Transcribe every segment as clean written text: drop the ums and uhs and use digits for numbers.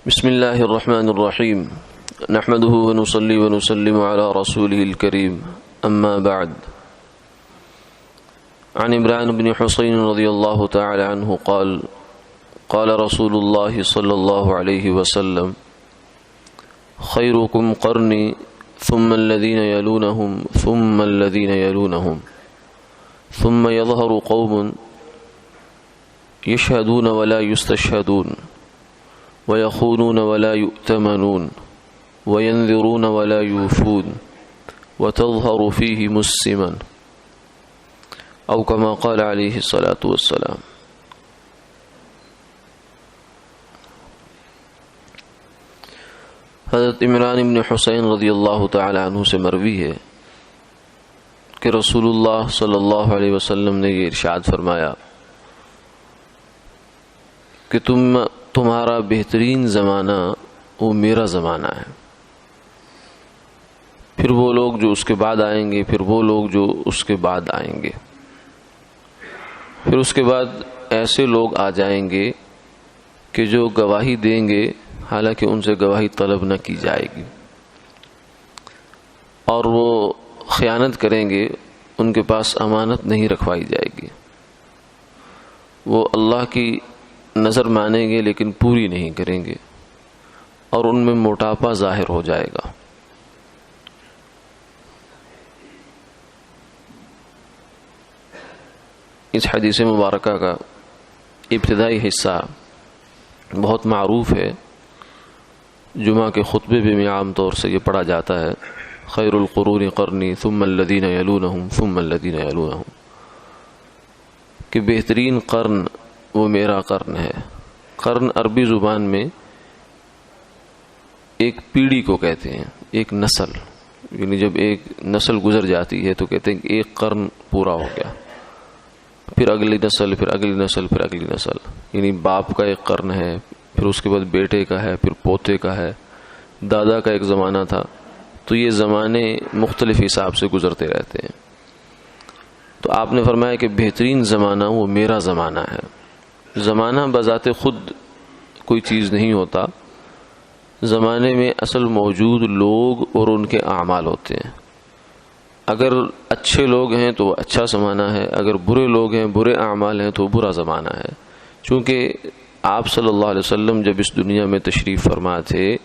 بسم الله الرحمن الرحيم نحمده ونصلي ونسلم على رسوله الكريم أما بعد عن عمران بن حسين رضي الله تعالى عنه قال قال رسول الله صلى الله عليه وسلم خيركم قرني ثم الذين يلونهم ثم الذين يلونهم ثم يظهر قوم يشهدون ولا يستشهدون ويخونون ولا يؤتمنون وينذرون ولا يوفون وتظهر فيهم السمن أو كما قال عليه الصلاة والسلام۔ حضرت عمران بن حسین رضی اللہ تعالی عنہ سے مروی ہے کہ رسول اللہ صلی اللہ علیہ وسلم نے یہ ارشاد فرمایا کہ تمہارا بہترین زمانہ وہ میرا زمانہ ہے، پھر وہ لوگ جو اس کے بعد آئیں گے، پھر وہ لوگ جو اس کے بعد آئیں گے، پھر اس کے بعد ایسے لوگ آ جائیں گے کہ جو گواہی دیں گے حالانکہ ان سے گواہی طلب نہ کی جائے گی، اور وہ خیانت کریں گے، ان کے پاس امانت نہیں رکھوائی جائے گی، وہ اللہ کی نظر مانیں گے لیکن پوری نہیں کریں گے، اور ان میں موٹاپا ظاہر ہو جائے گا۔ اس حدیث مبارکہ کا ابتدائی حصہ بہت معروف ہے، جمعہ کے خطبے میں عام طور سے یہ پڑھا جاتا ہے، خیر القرون قرنی ثم الذین یلونہم ثم الذین یلونہم، کہ بہترین قرن وہ میرا قرن ہے۔ قرن عربی زبان میں ایک پیڑھی کو کہتے ہیں، ایک نسل، یعنی جب ایک نسل گزر جاتی ہے تو کہتے ہیں کہ ایک قرن پورا ہو گیا، پھر اگلی نسل، پھر اگلی نسل، پھر اگلی نسل، یعنی باپ کا ایک قرن ہے، پھر اس کے بعد بیٹے کا ہے، پھر پوتے کا ہے، دادا کا ایک زمانہ تھا، تو یہ زمانے مختلف حساب سے گزرتے رہتے ہیں۔ تو آپ نے فرمایا کہ بہترین زمانہ وہ میرا زمانہ ہے۔ زمانہ بذات خود کوئی چیز نہیں ہوتا، زمانے میں اصل موجود لوگ اور ان کے اعمال ہوتے ہیں۔ اگر اچھے لوگ ہیں تو اچھا زمانہ ہے، اگر برے لوگ ہیں، برے اعمال ہیں تو برا زمانہ ہے۔ چونکہ آپ صلی اللہ علیہ وسلم جب اس دنیا میں تشریف فرما تھے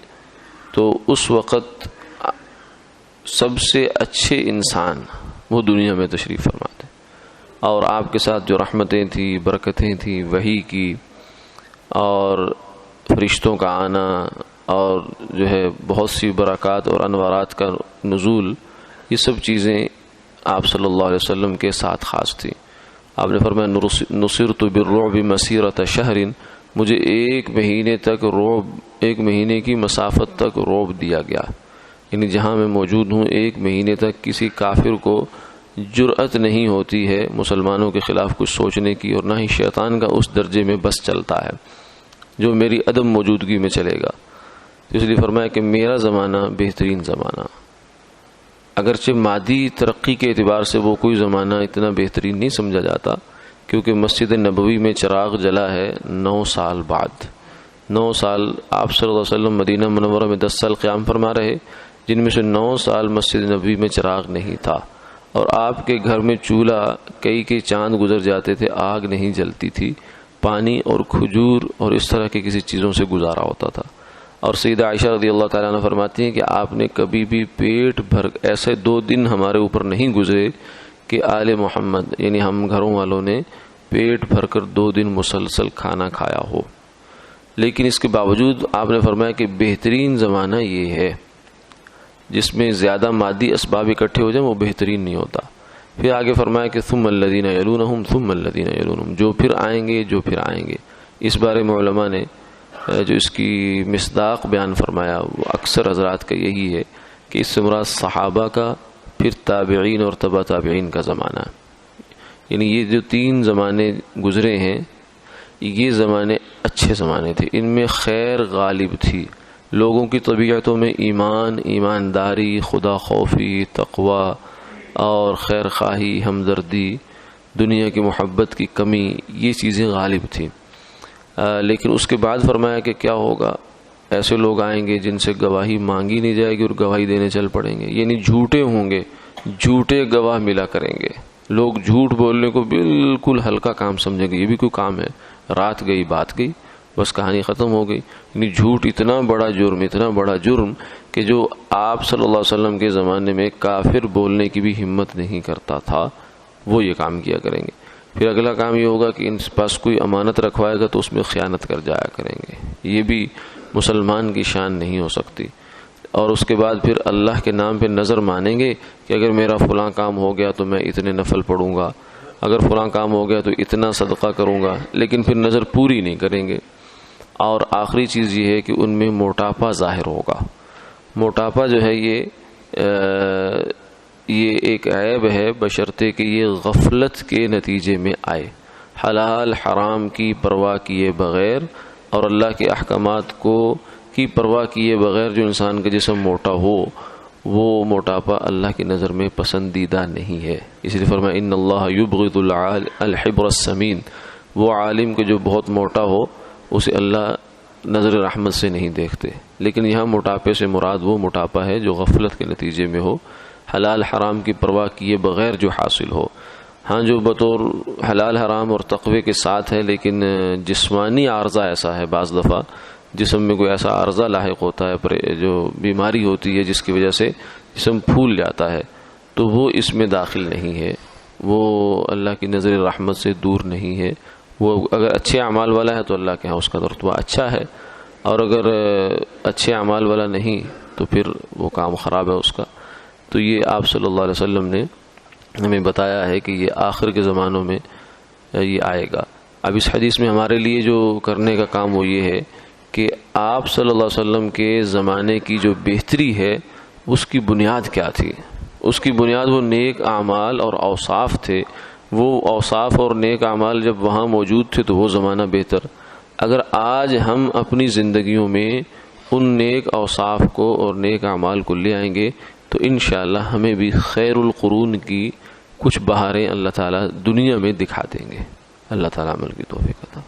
تو اس وقت سب سے اچھے انسان وہ دنیا میں تشریف فرما تھے، اور آپ کے ساتھ جو رحمتیں تھیں، برکتیں تھیں، وحی کی اور فرشتوں کا آنا اور جو ہے بہت سی برکات اور انوارات کا نزول، یہ سب چیزیں آپ صلی اللہ علیہ وسلم کے ساتھ خاص تھیں۔ آپ نے فرمایا نصرت بالرعب مسیرۃ شہر، مجھے ایک مہینے تک رعب، ایک مہینے کی مسافت تک رعب دیا گیا، یعنی جہاں میں موجود ہوں ایک مہینے تک کسی کافر کو جرأت نہیں ہوتی ہے مسلمانوں کے خلاف کچھ سوچنے کی، اور نہ ہی شیطان کا اس درجے میں بس چلتا ہے جو میری عدم موجودگی میں چلے گا۔ تو اس لیے فرمایا کہ میرا زمانہ بہترین زمانہ، اگرچہ مادی ترقی کے اعتبار سے وہ کوئی زمانہ اتنا بہترین نہیں سمجھا جاتا، کیونکہ مسجد نبوی میں چراغ جلا ہے 9 سال بعد۔ 9 سال آپ صلی اللہ علیہ وسلم مدینہ منورہ میں 10 سال قیام فرما رہے، جن میں سے 9 سال مسجد نبوی میں چراغ نہیں تھا، اور آپ کے گھر میں چولہا کئی چاند گزر جاتے تھے، آگ نہیں جلتی تھی، پانی اور کھجور اور اس طرح کی کسی چیزوں سے گزارا ہوتا تھا۔ اور سیدہ عائشہ رضی اللہ تعالیٰ عنہ فرماتی ہیں کہ آپ نے کبھی بھی پیٹ بھر، ایسے 2 دن ہمارے اوپر نہیں گزرے کہ آل محمد یعنی ہم گھروں والوں نے پیٹ بھر کر 2 دن مسلسل کھانا کھایا ہو۔ لیکن اس کے باوجود آپ نے فرمایا کہ بہترین زمانہ یہ ہے، جس میں زیادہ مادی اسباب اکٹھے ہو جائیں وہ بہترین نہیں ہوتا۔ پھر آگے فرمایا کہ ثم الذین یلونہم ثم الذین یلونہم، جو پھر آئیں گے، جو پھر آئیں گے۔ اس بارے میں علماء نے جو اس کی مصداق بیان فرمایا وہ اکثر حضرات کا یہی ہے کہ اس سے مراد صحابہ کا، پھر تابعین اور تبع تابعین کا زمانہ، یعنی یہ جو 3 زمانے گزرے ہیں یہ زمانے اچھے زمانے تھے، ان میں خیر غالب تھی، لوگوں کی طبیعتوں میں ایمان، ایمانداری، خدا خوفی، تقوی اور خیر خواہی، ہمدردی، دنیا کی محبت کی کمی، یہ چیزیں غالب تھیں۔ لیکن اس کے بعد فرمایا کہ کیا ہوگا ایسے لوگ آئیں گے جن سے گواہی مانگی نہیں جائے گی اور گواہی دینے چل پڑیں گے، یعنی جھوٹے ہوں گے، جھوٹے گواہ ملا کریں گے۔ لوگ جھوٹ بولنے کو بالکل ہلکا کام سمجھیں گے، یہ بھی کوئی کام ہے، رات گئی بات گئی، بس کہانی ختم ہو گئی۔ یعنی جھوٹ اتنا بڑا جرم، اتنا بڑا جرم کہ جو آپ صلی اللہ علیہ وسلم کے زمانے میں کافر بولنے کی بھی ہمت نہیں کرتا تھا، وہ یہ کام کیا کریں گے۔ پھر اگلا کام یہ ہوگا کہ ان پاس کوئی امانت رکھوائے گا تو اس میں خیانت کر جایا کریں گے، یہ بھی مسلمان کی شان نہیں ہو سکتی۔ اور اس کے بعد پھر اللہ کے نام پہ نظر مانیں گے کہ اگر میرا فلاں کام ہو گیا تو میں اتنے نفل پڑھوں گا، اگر فلاں کام ہو گیا تو اتنا صدقہ کروں گا، لیکن پھر نظر پوری نہیں کریں گے۔ اور آخری چیز یہ ہے کہ ان میں موٹاپا ظاہر ہوگا۔ موٹاپا جو ہے یہ ایک عیب ہے، بشرطے کہ یہ غفلت کے نتیجے میں آئے، حلال حرام کی پرواہ کیے بغیر اور اللہ کے احکامات کی پرواہ کیے بغیر جو انسان کا جسم موٹا ہو، وہ موٹاپا اللہ کی نظر میں پسندیدہ نہیں ہے۔ اس لیے فرمایا ان اللہ یبغض الحبر السمین، وہ عالم کے جو بہت موٹا ہو اسے اللہ نظر رحمت سے نہیں دیکھتے۔ لیکن یہاں موٹاپے سے مراد وہ موٹاپا ہے جو غفلت کے نتیجے میں ہو، حلال حرام کی پرواہ کیے بغیر جو حاصل ہو۔ ہاں جو بطور حلال حرام اور تقوی کے ساتھ ہے، لیکن جسمانی عارضہ ایسا ہے، بعض دفعہ جسم میں کوئی ایسا عارضہ لاحق ہوتا ہے، جو بیماری ہوتی ہے جس کی وجہ سے جسم پھول جاتا ہے، تو وہ اس میں داخل نہیں ہے، وہ اللہ کی نظر رحمت سے دور نہیں ہے۔ وہ اگر اچھے اعمال والا ہے تو اللہ کے ہاں اس کا رتبہ اچھا ہے، اور اگر اچھے اعمال والا نہیں تو پھر وہ کام خراب ہے اس کا۔ تو یہ آپ صلی اللہ علیہ وسلم نے ہمیں بتایا ہے کہ یہ آخر کے زمانوں میں یہ آئے گا۔ اب اس حدیث میں ہمارے لیے جو کرنے کا کام وہ یہ ہے کہ آپ صلی اللہ علیہ وسلم کے زمانے کی جو بہتری ہے اس کی بنیاد کیا تھی؟ اس کی بنیاد وہ نیک اعمال اور اوصاف تھے۔ وہ اوصاف اور نیک اعمال جب وہاں موجود تھے تو وہ زمانہ بہتر۔ اگر آج ہم اپنی زندگیوں میں ان نیک اوصاف کو اور نیک اعمال کو لے آئیں گے تو انشاءاللہ ہمیں بھی خیر القرون کی کچھ بہاریں اللہ تعالیٰ دنیا میں دکھا دیں گے۔ اللہ تعالیٰ عمل کی توفیق عطا۔